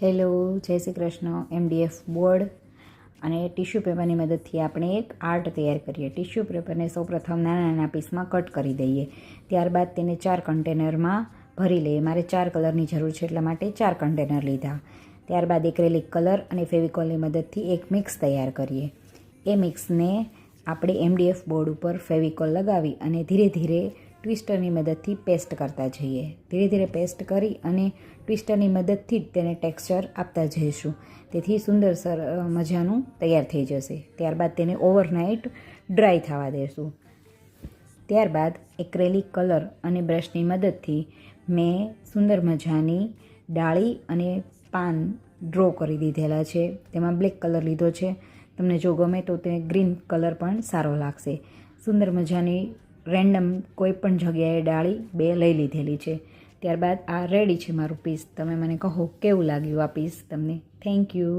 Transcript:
Hello, જય Shri Krishna. MDF board અને tissue પેપરની મદદથી આપણે એક આર્ટ તૈયાર કરીએ. ટીશ્યુ પેપરને સૌપ્રથમ નાના નાના પીસમાં કટ કરી દઈએ. ત્યારબાદ તેને 4 કન્ટેનરમાં ભરી લઈએ. મારે 4 કલરની જરૂર છે, એટલા માટે 4 કન્ટેનર લીધા. ત્યારબાદ એક્રેલિક કલર અને ફેવિકોલની મદદથી એક મિક્સ તૈયાર કરીએ. એ મિક્સને આપણે MDF બોર્ડ ઉપર ફેવિકોલ લગાવી અને ધીરે ધીરે ટ્વિસ્ટરની મદદથી પેસ્ટ કરતા જઈએ. ધીરે ધીરે પેસ્ટ કરી અને ટ્વિસ્ટરની મદદથી જ તેને ટેક્સચર આપતા જઈશું. તેથી સુંદર મજાનું તૈયાર થઈ જશે. ત્યારબાદ તેને ઓવરનાઇટ ડ્રાય થવા દેશું. ત્યારબાદ એક્રેલિક કલર અને બ્રશની મદદથી મેં સુંદર મજાની ડાળી અને પાન ડ્રો કરી દીધેલા છે. તેમાં બ્લેક કલર લીધો છે. તમને જો ગમે તો તે ગ્રીન કલર પણ સારો લાગશે. સુંદર મજાની રેન્ડમ કોઈ પણ જગ્યાએ ડાળી 2 લઈ લીધેલી છે. ત્યારબાદ આ રેડી છે મારું પીસ. તમે મને કહો કેવું લાગ્યું આ પીસ તમને. Thank you.